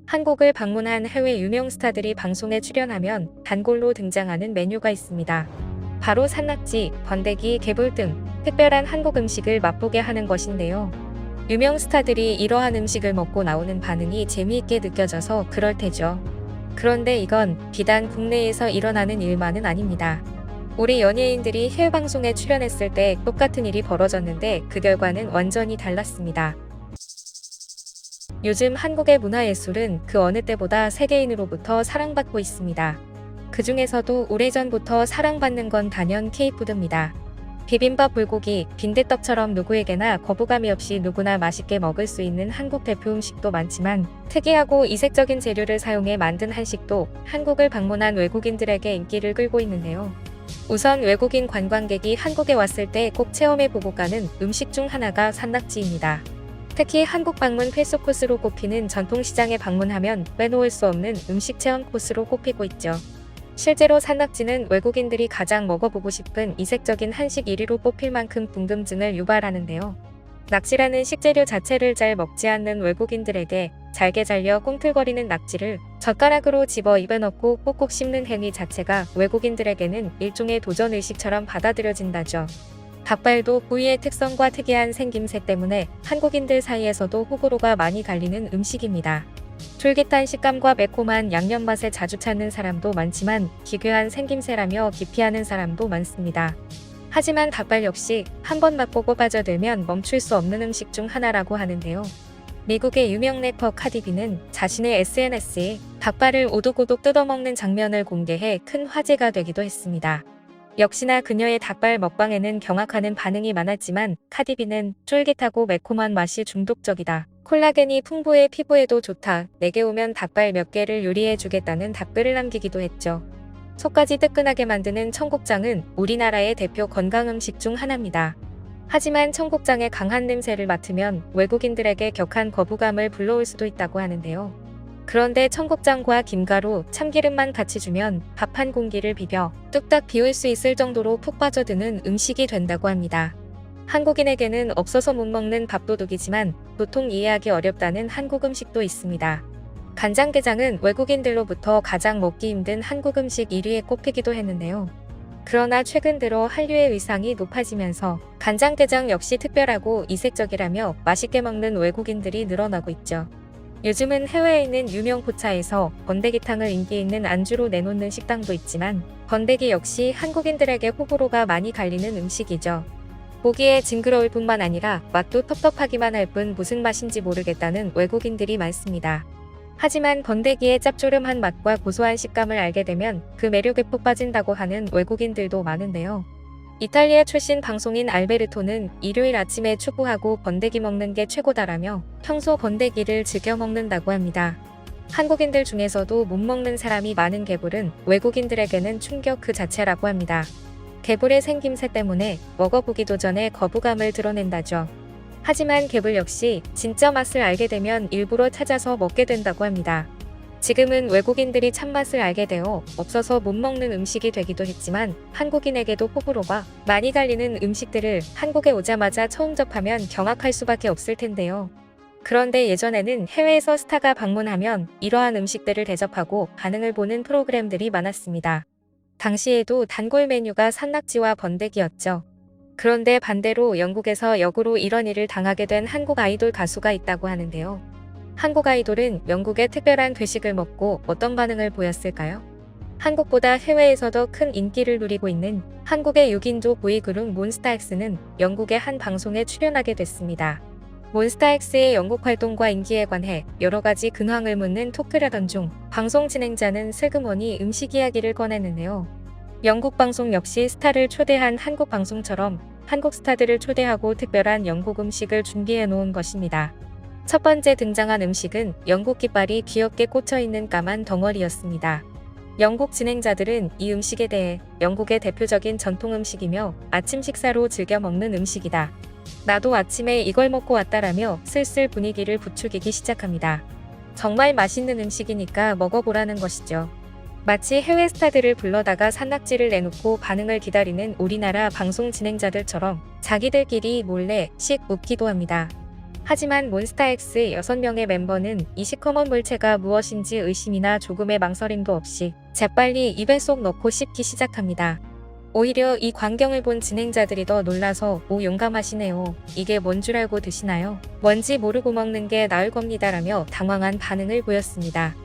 한국을 방문한 해외 유명 스타들이 방송에 출연하면 단골로 등장하는 메뉴가 있습니다. 바로 산낙지, 번데기, 개불 등 특별한 한국 음식을 맛보게 하는 것인데요. 유명 스타들이 이러한 음식을 먹고 나오는 반응이 재미있게 느껴져서 그럴 테죠. 그런데 이건 비단 국내에서 일어나는 일만은 아닙니다. 우리 연예인들이 해외 방송에 출연했을 때 똑같은 일이 벌어졌는데 그 결과는 완전히 달랐습니다. 요즘 한국의 문화예술은 그 어느 때보다 세계인으로부터 사랑받고 있습니다. 그 중에서도 오래전부터 사랑받는 건 단연 K푸드입니다. 비빔밥, 불고기, 빈대떡처럼 누구에게나 거부감이 없이 누구나 맛있게 먹을 수 있는 한국 대표 음식도 많지만 특이하고 이색적인 재료를 사용해 만든 한식도 한국을 방문한 외국인들에게 인기를 끌고 있는데요. 우선 외국인 관광객이 한국에 왔을 때 꼭 체험해보고 가는 음식 중 하나가 산낙지입니다. 특히 한국 방문 필수 코스로 꼽히는 전통시장에 방문하면 빼놓을 수 없는 음식 체험 코스로 꼽히고 있죠. 실제로 산낙지는 외국인들이 가장 먹어보고 싶은 이색적인 한식 1위로 뽑힐 만큼 궁금증을 유발하는데요. 낙지라는 식재료 자체를 잘 먹지 않는 외국인들에게 잘게 잘려 꿈틀거리는 낙지를 젓가락으로 집어 입에 넣고 꼭꼭 씹는 행위 자체가 외국인들에게는 일종의 도전의식처럼 받아들여진다죠. 닭발도 부위의 특성과 특이한 생김새 때문에 한국인들 사이에서도 호불호가 많이 갈리는 음식입니다. 쫄깃한 식감과 매콤한 양념 맛에 자주 찾는 사람도 많지만 기괴한 생김새라며 기피하는 사람도 많습니다. 하지만 닭발 역시 한번 맛보고 빠져들면 멈출 수 없는 음식 중 하나라고 하는데요. 미국의 유명 래퍼 카디비는 자신의 SNS에 닭발을 오독오독 뜯어먹는 장면을 공개해 큰 화제가 되기도 했습니다. 역시나 그녀의 닭발 먹방에는 경악하는 반응이 많았지만 카디비는 쫄깃하고 매콤한 맛이 중독적이다. 콜라겐이 풍부해 피부에도 좋다. 내게 오면 닭발 몇 개를 요리해주겠다는 답글을 남기기도 했죠. 속까지 뜨끈하게 만드는 청국장은 우리나라의 대표 건강음식 중 하나입니다. 하지만 청국장의 강한 냄새를 맡으면 외국인들에게 격한 거부감을 불러올 수도 있다고 하는데요. 그런데 청국장과 김가루, 참기름만 같이 주면 밥 한 공기를 비벼 뚝딱 비울 수 있을 정도로 푹 빠져드는 음식이 된다고 합니다. 한국인에게는 없어서 못 먹는 밥도둑이지만 보통 이해하기 어렵다는 한국 음식도 있습니다. 간장게장은 외국인들로부터 가장 먹기 힘든 한국 음식 1위에 꼽히기도 했는데요. 그러나 최근 들어 한류의 위상이 높아지면서 간장게장 역시 특별하고 이색적이라며 맛있게 먹는 외국인들이 늘어나고 있죠. 요즘은 해외에 있는 유명 포차에서 번데기탕을 인기 있는 안주로 내놓는 식당도 있지만 번데기 역시 한국인들에게 호불호가 많이 갈리는 음식이죠. 보기에 징그러울 뿐만 아니라 맛도 텁텁하기만 할 뿐 무슨 맛인지 모르겠다는 외국인들이 많습니다. 하지만 번데기의 짭조름한 맛과 고소한 식감을 알게 되면 그 매력에 푹 빠진다고 하는 외국인들도 많은데요. 이탈리아 출신 방송인 알베르토는 일요일 아침에 축구하고 번데기 먹는 게 최고다라며 평소 번데기를 즐겨 먹는다고 합니다. 한국인들 중에서도 못 먹는 사람이 많은 개불은 외국인들에게는 충격 그 자체라고 합니다. 개불의 생김새 때문에 먹어보기도 전에 거부감을 드러낸다죠. 하지만 개불 역시 진짜 맛을 알게 되면 일부러 찾아서 먹게 된다고 합니다. 지금은 외국인들이 참맛을 알게 되어 없어서 못 먹는 음식이 되기도 했지만 한국인에게도 호불호가 많이 갈리는 음식들을 한국에 오자마자 처음 접하면 경악할 수밖에 없을 텐데요. 그런데 예전에는 해외에서 스타가 방문하면 이러한 음식들을 대접하고 반응을 보는 프로그램들이 많았습니다. 당시에도 단골 메뉴가 산낙지와 번데기였죠. 그런데 반대로 영국에서 역으로 이런 일을 당하게 된 한국 아이돌 가수가 있다고 하는데요. 한국 아이돌은 영국의 특별한 괴식을 먹고 어떤 반응을 보였을까요? 한국보다 해외에서 더 큰 인기를 누리고 있는 한국의 6인조 보이그룹 몬스타엑스는 영국의 한 방송에 출연하게 됐습니다. 몬스타엑스의 영국 활동과 인기에 관해 여러 가지 근황을 묻는 토크를 하던 중 방송 진행자는 슬그머니 음식 이야기를 꺼내는데요. 영국 방송 역시 스타를 초대한 한국 방송처럼 한국 스타들을 초대하고 특별한 영국 음식을 준비해 놓은 것입니다. 첫 번째 등장한 음식은 영국 깃발이 귀엽게 꽂혀있는 까만 덩어리였습니다. 영국 진행자들은 이 음식에 대해 영국의 대표적인 전통 음식이며 아침 식사로 즐겨 먹는 음식이다. 나도 아침에 이걸 먹고 왔다라며 슬슬 분위기를 부추기기 시작합니다. 정말 맛있는 음식이니까 먹어보라는 것이죠. 마치 해외 스타들을 불러다가 산낙지를 내놓고 반응을 기다리는 우리나라 방송 진행자들처럼 자기들끼리 몰래 씩 웃기도 합니다. 하지만 몬스타엑스 6명의 멤버는 이 시커먼 물체가 무엇인지 의심이나 조금의 망설임도 없이 재빨리 입에 쏙 넣고 씹기 시작합니다. 오히려 이 광경을 본 진행자들이 더 놀라서 "오, 용감하시네요. 이게 뭔 줄 알고 드시나요? 뭔지 모르고 먹는 게 나을 겁니다라며 당황한 반응을 보였습니다.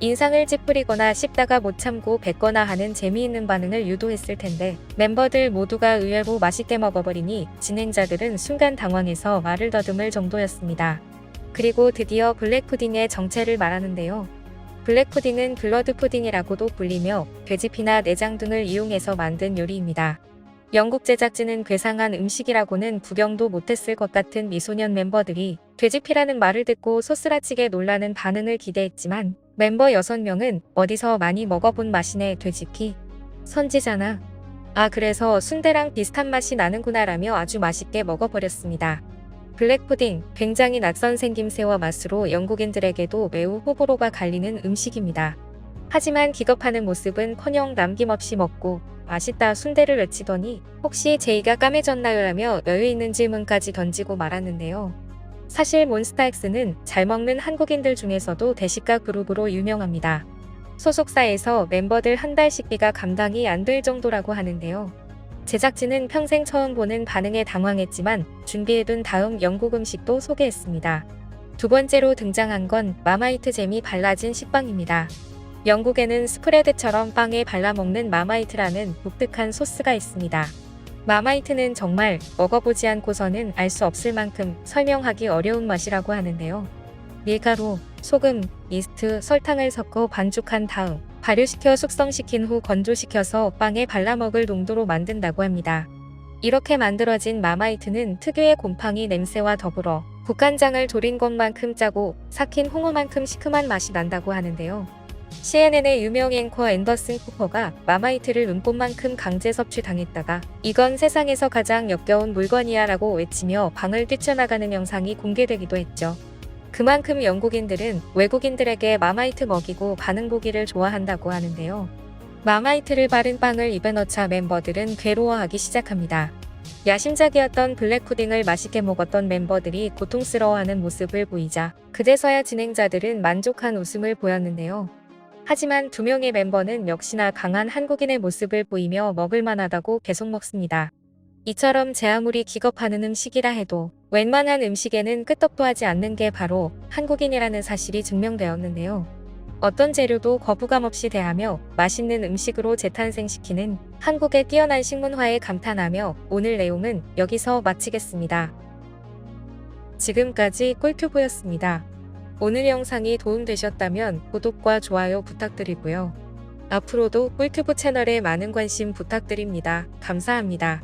인상을 찌푸리거나 씹다가 못 참고 뱉거나 하는 재미있는 반응을 유도했을 텐데 멤버들 모두가 의외로 맛있게 먹어버리니 진행자들은 순간 당황해서 말을 더듬을 정도였습니다. 그리고 드디어 블랙푸딩의 정체를 말하는데요. 블랙푸딩은 블러드푸딩이라고도 불리며 돼지피나 내장 등을 이용해서 만든 요리입니다. 영국 제작진은 괴상한 음식이라고는 구경도 못했을 것 같은 미소년 멤버들이 돼지피라는 말을 듣고 소스라치게 놀라는 반응을 기대했지만 멤버 6명은 "어디서 많이 먹어본 맛이네, 돼지피. 선지잖아. 아, 그래서 순대랑 비슷한 맛이 나는구나 라며 아주 맛있게 먹어버렸습니다. 블랙푸딩, 굉장히 낯선 생김새와 맛으로 영국인들에게도 매우 호불호가 갈리는 음식입니다. 하지만 기겁하는 모습은커녕 남김없이 먹고 "맛있다, 순대를 외치더니 혹시 제이가 까매졌나요?" 라며 여유있는 질문까지 던지고 말았는데요. 사실 몬스타엑스는 잘 먹는 한국인들 중에서도 대식가 그룹으로 유명합니다. 소속사에서 멤버들 한 달 식비가 감당이 안 될 정도라고 하는데요. 제작진은 평생 처음 보는 반응에 당황했지만 준비해둔 다음 영국 음식도 소개했습니다. 두 번째로 등장한 건 마마이트 잼이 발라진 식빵입니다. 영국에는 스프레드처럼 빵에 발라먹는 마마이트라는 독특한 소스가 있습니다. 마마이트는 정말 먹어보지 않고서는 알 수 없을 만큼 설명하기 어려운 맛이라고 하는데요. 밀가루, 소금, 이스트, 설탕을 섞어 반죽한 다음 발효시켜 숙성시킨 후 건조시켜서 빵에 발라먹을 농도로 만든다고 합니다. 이렇게 만들어진 마마이트는 특유의 곰팡이 냄새와 더불어 국간장을 졸인 것만큼 짜고 삭힌 홍어만큼 시큼한 맛이 난다고 하는데요. CNN의 유명 앵커 앤더슨 쿠퍼가 마마이트를 눈꽃만큼 강제 섭취당했다가 "이건 세상에서 가장 역겨운 물건이야 라고 외치며 방을 뛰쳐나가는 영상이 공개되기도 했죠. 그만큼 영국인들은 외국인들에게 마마이트 먹이고 반응 보기를 좋아한다고 하는데요. 마마이트를 바른 빵을 입에 넣자 멤버들은 괴로워하기 시작합니다. 야심작이었던 블랙푸딩을 맛있게 먹었던 멤버들이 고통스러워하는 모습을 보이자 그제서야 진행자들은 만족한 웃음을 보였는데요. 하지만 2명의 멤버는 역시나 강한 한국인의 모습을 보이며 먹을만하다고 계속 먹습니다. 이처럼 제 아무리 기겁하는 음식이라 해도 웬만한 음식에는 끄떡도 하지 않는 게 바로 한국인이라는 사실이 증명되었는데요. 어떤 재료도 거부감 없이 대하며 맛있는 음식으로 재탄생시키는 한국의 뛰어난 식문화에 감탄하며 오늘 내용은 여기서 마치겠습니다. 지금까지 꿀튜브였습니다. 오늘 영상이 도움되셨다면 구독과 좋아요 부탁드리고요. 앞으로도 꿀튜브 채널에 많은 관심 부탁드립니다. 감사합니다.